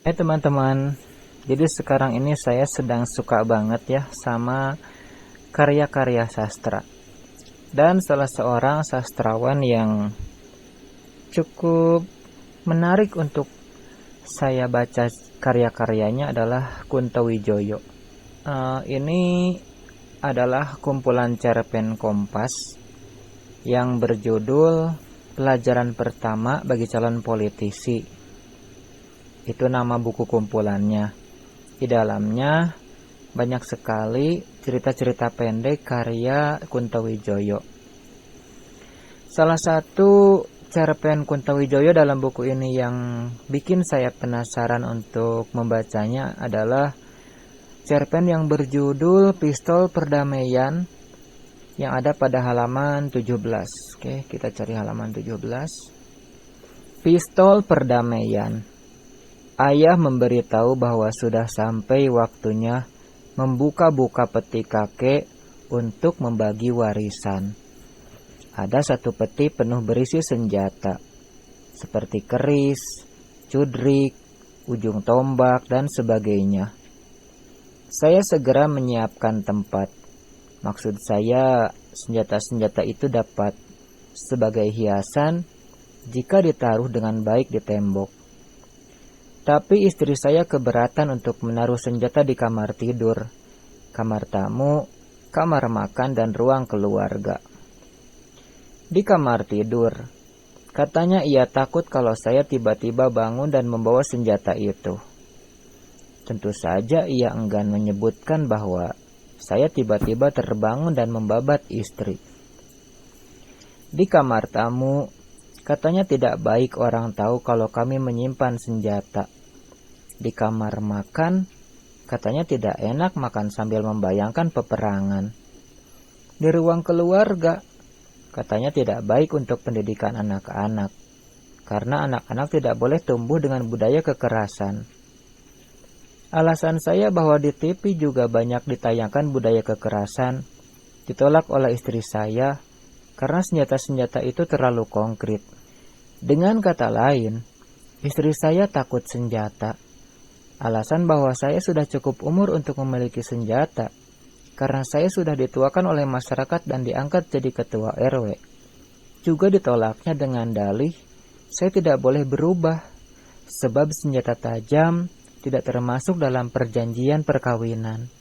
Teman-teman, jadi sekarang ini saya sedang suka banget ya sama karya-karya sastra. Dan salah seorang sastrawan yang cukup menarik untuk saya baca karya-karyanya adalah Kunto Wijoyo. Ini adalah kumpulan cerpen Kompas yang berjudul Pelajaran Pertama bagi Calon Politisi. Itu nama buku kumpulannya. Di dalamnya banyak sekali cerita-cerita pendek karya Kunto Wijoyo. Salah satu cerpen Kunto Wijoyo dalam buku ini yang bikin saya penasaran untuk membacanya adalah cerpen yang berjudul Pistol Perdamaian yang ada pada halaman 17. Oke, kita cari halaman 17. Pistol Perdamaian. Ayah memberitahu bahwa sudah sampai waktunya membuka-buka peti kakek untuk membagi warisan. Ada satu peti penuh berisi senjata, seperti keris, cudrik, ujung tombak, dan sebagainya. Saya segera menyiapkan tempat. Maksud saya, senjata-senjata itu dapat sebagai hiasan jika ditaruh dengan baik di tembok. Tapi istri saya keberatan untuk menaruh senjata di kamar tidur, kamar tamu, kamar makan, dan ruang keluarga. Di kamar tidur, katanya ia takut kalau saya tiba-tiba bangun dan membawa senjata itu. Tentu saja ia enggan menyebutkan bahwa saya tiba-tiba terbangun dan membabat istri. Di kamar tamu, katanya tidak baik orang tahu kalau kami menyimpan senjata. Di kamar makan, katanya tidak enak makan sambil membayangkan peperangan. Di ruang keluarga, katanya tidak baik untuk pendidikan anak-anak, karena anak-anak tidak boleh tumbuh dengan budaya kekerasan. Alasan saya bahwa di TV juga banyak ditayangkan budaya kekerasan ditolak oleh istri saya karena senjata-senjata itu terlalu konkret. Dengan kata lain, istri saya takut senjata. Alasan bahwa saya sudah cukup umur untuk memiliki senjata karena saya sudah dituakan oleh masyarakat dan diangkat jadi ketua RW. Juga ditolaknya dengan dalih saya tidak boleh berubah sebab senjata tajam tidak termasuk dalam perjanjian perkawinan.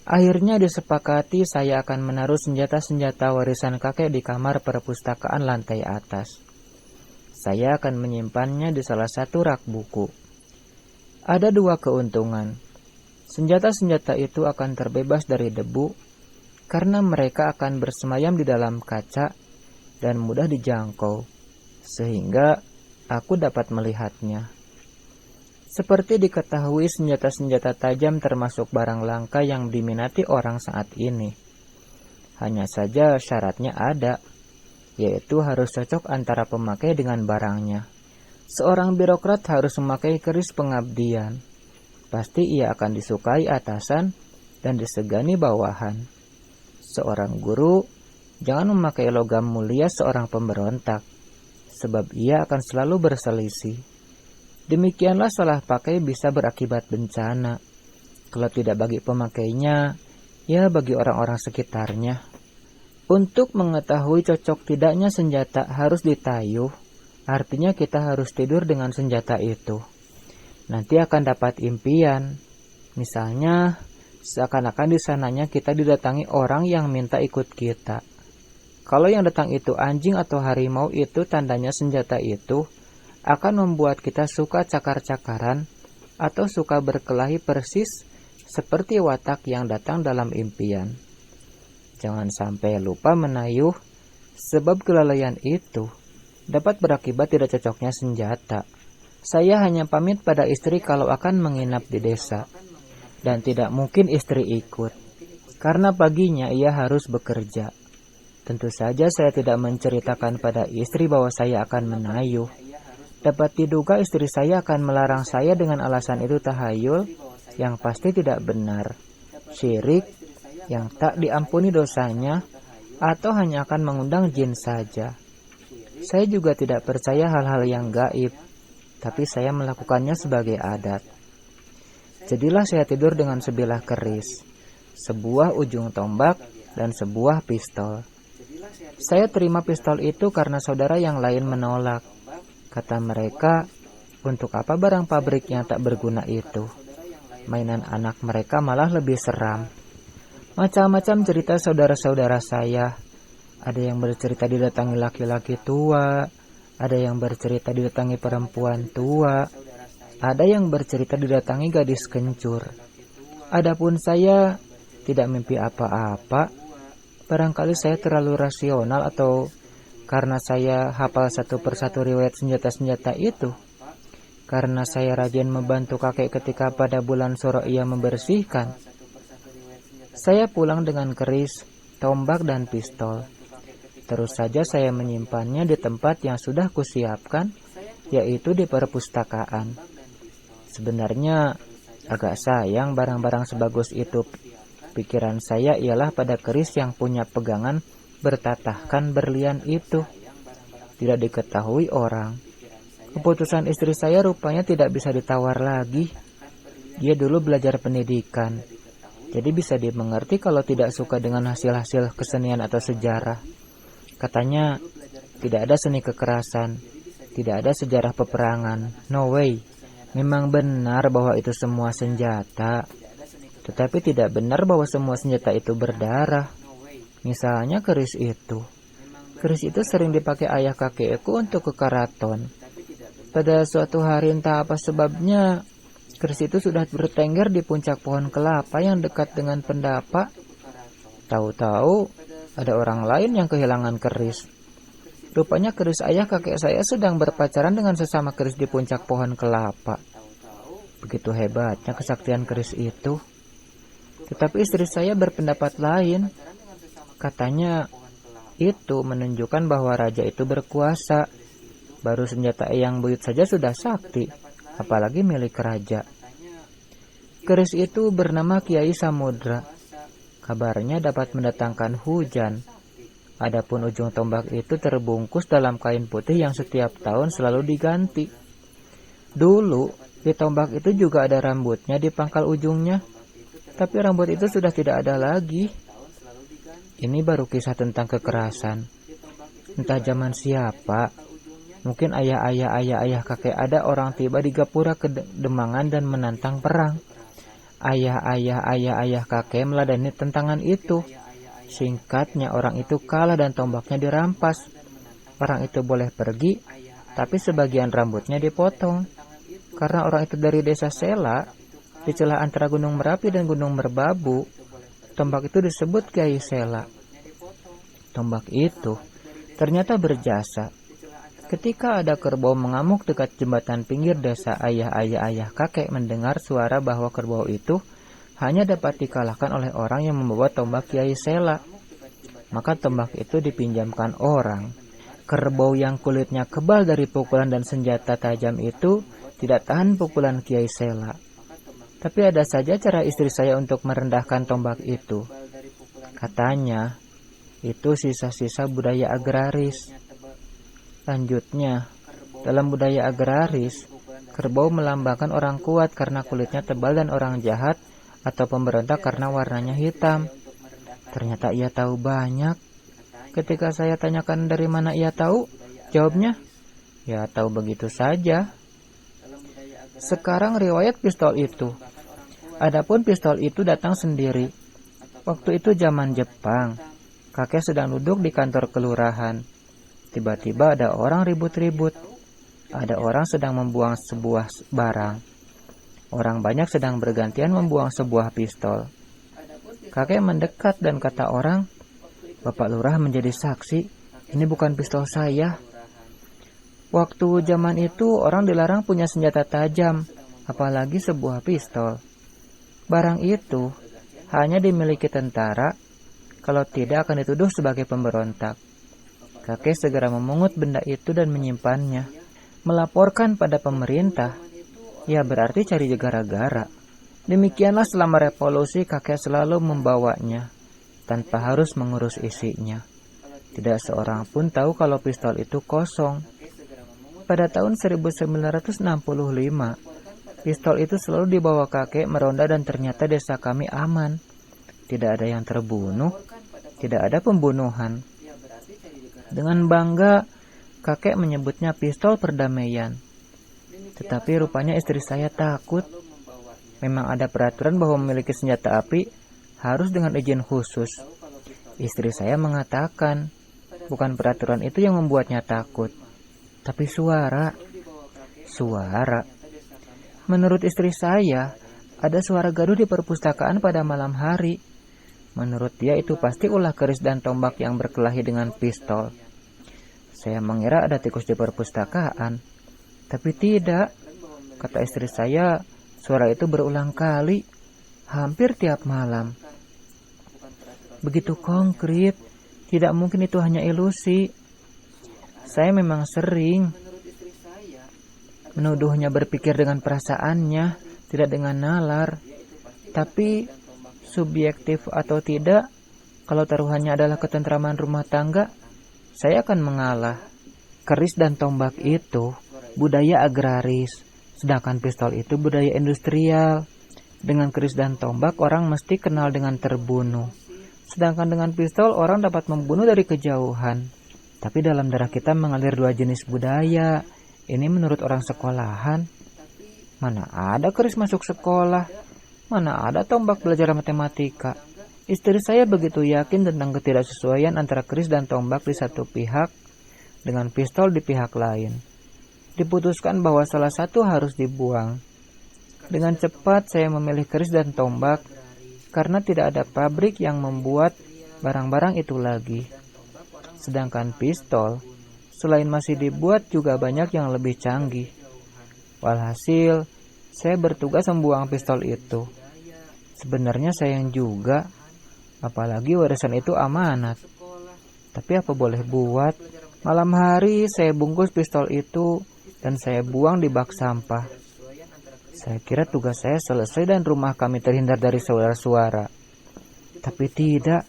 Akhirnya disepakati saya akan menaruh senjata-senjata warisan kakek di kamar perpustakaan lantai atas. Saya akan menyimpannya di salah satu rak buku. Ada dua keuntungan. Senjata-senjata itu akan terbebas dari debu karena mereka akan bersemayam di dalam kaca dan mudah dijangkau, sehingga aku dapat melihatnya. Seperti diketahui, senjata-senjata tajam termasuk barang langka yang diminati orang saat ini. Hanya saja syaratnya ada, yaitu harus cocok antara pemakai dengan barangnya. Seorang birokrat harus memakai keris pengabdian. Pasti ia akan disukai atasan dan disegani bawahan. Seorang guru jangan memakai logam mulia seorang pemberontak, sebab ia akan selalu berselisih. Demikianlah salah pakai bisa berakibat bencana. Kalau tidak bagi pemakainya, ya bagi orang-orang sekitarnya. Untuk mengetahui cocok tidaknya senjata harus ditayuh, artinya kita harus tidur dengan senjata itu. Nanti akan dapat impian. Misalnya, seakan-akan di sananya kita didatangi orang yang minta ikut kita. Kalau yang datang itu anjing atau harimau, itu tandanya senjata itu akan membuat kita suka cakar-cakaran atau suka berkelahi persis seperti watak yang datang dalam impian. Jangan sampai lupa menayuh, sebab kelalaian itu dapat berakibat tidak cocoknya senjata. Saya hanya pamit pada istri kalau akan menginap di desa, dan tidak mungkin istri ikut, karena paginya ia harus bekerja. Tentu saja saya tidak menceritakan pada istri bahwa saya akan menayuh. Dapat diduga istri saya akan melarang saya dengan alasan itu tahayul yang pasti tidak benar, syirik yang tak diampuni dosanya, atau hanya akan mengundang jin saja. Saya juga tidak percaya hal-hal yang gaib. tapi saya melakukannya sebagai adat. Jadilah saya tidur dengan sebilah keris, sebuah ujung tombak, dan sebuah pistol. Saya terima pistol itu karena saudara yang lain menolak. Kata mereka, untuk apa barang pabrik yang tak berguna itu? Mainan anak mereka malah lebih seram. Macam-macam cerita saudara-saudara saya. Ada yang bercerita didatangi laki-laki tua, ada yang bercerita didatangi perempuan tua, ada yang bercerita didatangi gadis kencur. Adapun saya tidak mimpi apa-apa. Barangkali saya terlalu rasional atau karena saya hafal satu persatu riwayat senjata-senjata itu. Karena saya rajin membantu kakek ketika pada bulan Suro ia membersihkan. Saya pulang dengan keris, tombak, dan pistol. Terus saja saya menyimpannya di tempat yang sudah kusiapkan, yaitu di perpustakaan. Sebenarnya agak sayang barang-barang sebagus itu. Pikiran saya ialah pada keris yang punya pegangan bertatahkan berlian itu. Tidak diketahui orang. Keputusan istri saya rupanya tidak bisa ditawar lagi. Dia dulu belajar pendidikan, jadi bisa dimengerti kalau tidak suka dengan hasil-hasil kesenian atau sejarah. Katanya, tidak ada seni kekerasan, tidak ada sejarah peperangan. No way. Memang benar bahwa itu semua senjata, tetapi tidak benar bahwa semua senjata itu berdarah. Misalnya keris itu. Keris itu sering dipakai ayah kakekku untuk ke karaton. Pada suatu hari entah apa sebabnya, keris itu sudah bertengger di puncak pohon kelapa yang dekat dengan pendapa. Tahu-tahu ada orang lain yang kehilangan keris. Rupanya keris ayah kakek saya sedang berpacaran dengan sesama keris di puncak pohon kelapa. Begitu hebatnya kesaktian keris itu. Tetapi istri saya berpendapat lain. Katanya itu menunjukkan bahwa raja itu berkuasa. Baru senjata eyang buyut saja sudah sakti, apalagi milik raja. Keris itu bernama Kiai Samudra. Kabarnya dapat mendatangkan hujan. Adapun ujung tombak itu terbungkus dalam kain putih yang setiap tahun selalu diganti. Dulu, di tombak itu juga ada rambutnya di pangkal ujungnya. Tapi rambut itu sudah tidak ada lagi. Ini baru kisah tentang kekerasan. Entah zaman siapa. Mungkin ayah kakek ada orang tiba di Gapura Kedemangan dan menantang perang. Ayah kakek meladani tentangan itu. Singkatnya orang itu kalah dan tombaknya dirampas. Orang itu boleh pergi, tapi sebagian rambutnya dipotong. Karena orang itu dari desa Sela, di celah antara Gunung Merapi dan Gunung Merbabu, tombak itu disebut Kiai Sela. Tombak itu ternyata berjasa. Ketika ada kerbau mengamuk dekat jembatan pinggir desa, ayah kakek mendengar suara bahwa kerbau itu hanya dapat dikalahkan oleh orang yang membawa tombak Kiai Sela. Maka tombak itu dipinjamkan orang. Kerbau yang kulitnya kebal dari pukulan dan senjata tajam itu tidak tahan pukulan Kiai Sela. Tapi ada saja cara istri saya untuk merendahkan tombak itu. Katanya, itu sisa-sisa budaya agraris. Lanjutnya, dalam budaya agraris, kerbau melambangkan orang kuat karena kulitnya tebal dan orang jahat atau pemberontak karena warnanya hitam. Ternyata ia tahu banyak. Ketika saya tanyakan dari mana ia tahu, jawabnya, ya tahu begitu saja. Sekarang riwayat pistol itu. Adapun pistol itu datang sendiri. Waktu itu zaman Jepang. Kakek sedang duduk di kantor kelurahan. Tiba-tiba ada orang ribut-ribut. Ada orang sedang membuang sebuah barang. Orang banyak sedang bergantian membuang sebuah pistol. Kakek mendekat dan kata orang, Bapak Lurah menjadi saksi, ini bukan pistol saya. Waktu zaman itu orang dilarang punya senjata tajam, apalagi sebuah pistol. Barang itu hanya dimiliki tentara, kalau tidak akan dituduh sebagai pemberontak. Kakek segera memungut benda itu dan menyimpannya. Melaporkan pada pemerintah, ya berarti cari gara-gara. Demikianlah selama revolusi kakek selalu membawanya, tanpa harus mengurus isinya. Tidak seorang pun tahu kalau pistol itu kosong. Pada tahun 1965, pistol itu selalu dibawa kakek meronda dan ternyata desa kami aman. Tidak ada yang terbunuh, tidak ada pembunuhan. Dengan bangga, kakek menyebutnya pistol perdamaian. Tetapi rupanya istri saya takut. Memang ada peraturan bahwa memiliki senjata api harus dengan izin khusus. Istri saya mengatakan, bukan peraturan itu yang membuatnya takut, tapi suara. Suara. Menurut istri saya, ada suara gaduh di perpustakaan pada malam hari. Menurut dia itu pasti ulah keris dan tombak yang berkelahi dengan pistol. Saya mengira ada tikus di perpustakaan, tapi tidak. Kata istri saya, suara itu berulang kali, hampir tiap malam. Begitu konkret, tidak mungkin itu hanya ilusi. Saya memang sering menuduhnya berpikir dengan perasaannya, tidak dengan nalar. Tapi subjektif atau tidak, kalau taruhannya adalah ketentraman rumah tangga, saya akan mengalah. Keris dan tombak itu budaya agraris, sedangkan pistol itu budaya industrial. Dengan keris dan tombak orang mesti kenal dengan terbunuh, sedangkan dengan pistol orang dapat membunuh dari kejauhan. Tapi dalam darah kita mengalir dua jenis budaya. Ini menurut orang sekolahan. Mana ada keris masuk sekolah, mana ada tombak belajar matematika. Istri saya begitu yakin tentang ketidaksesuaian antara keris dan tombak di satu pihak dengan pistol di pihak lain. Diputuskan bahwa salah satu harus dibuang. Dengan cepat saya memilih keris dan tombak karena tidak ada pabrik yang membuat barang-barang itu lagi. Sedangkan pistol, selain masih dibuat juga banyak yang lebih canggih. Walhasil, saya bertugas membuang pistol itu. Sebenarnya sayang juga, apalagi warisan itu amanat. Tapi apa boleh buat, malam hari saya bungkus pistol itu dan saya buang di bak sampah. Saya kira tugas saya selesai dan rumah kami terhindar dari suara-suara. Tapi tidak.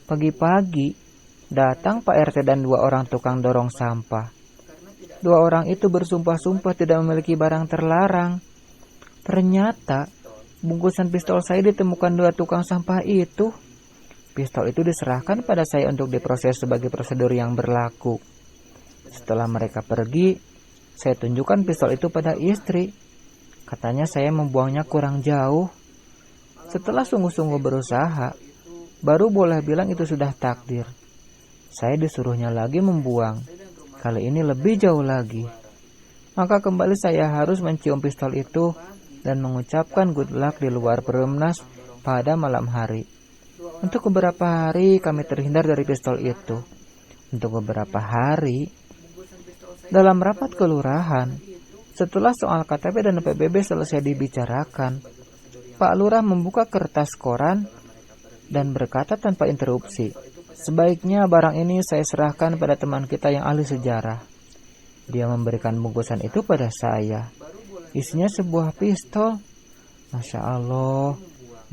Pagi-pagi, datang Pak RT dan 2 orang tukang dorong sampah. 2 orang itu bersumpah-sumpah tidak memiliki barang terlarang. Ternyata, bungkusan pistol saya ditemukan 2 tukang sampah itu. Pistol itu diserahkan pada saya untuk diproses sebagai prosedur yang berlaku. Setelah mereka pergi, saya tunjukkan pistol itu pada istri. Katanya saya membuangnya kurang jauh. Setelah sungguh-sungguh berusaha, baru boleh bilang itu sudah takdir. Saya disuruhnya lagi membuang. Kali ini lebih jauh lagi. Maka kembali saya harus mencium pistol itu dan mengucapkan good luck di luar perumnas pada malam hari. Untuk beberapa hari kami terhindar dari pistol itu. Untuk beberapa hari, dalam rapat kelurahan, setelah soal KTP dan PBB selesai dibicarakan, Pak Lurah membuka kertas koran dan berkata tanpa interupsi, sebaiknya barang ini saya serahkan pada teman kita yang ahli sejarah. Dia memberikan bungkusan itu pada saya. Isinya sebuah pistol. Masya Allah.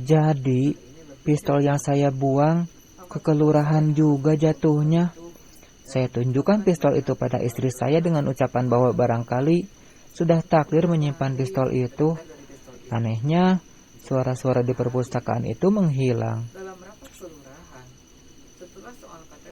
Jadi, pistol yang saya buang ke kelurahan juga jatuhnya. Saya tunjukkan pistol itu pada istri saya dengan ucapan bahwa barangkali sudah takdir menyimpan pistol itu. Anehnya, suara-suara di perpustakaan itu menghilang.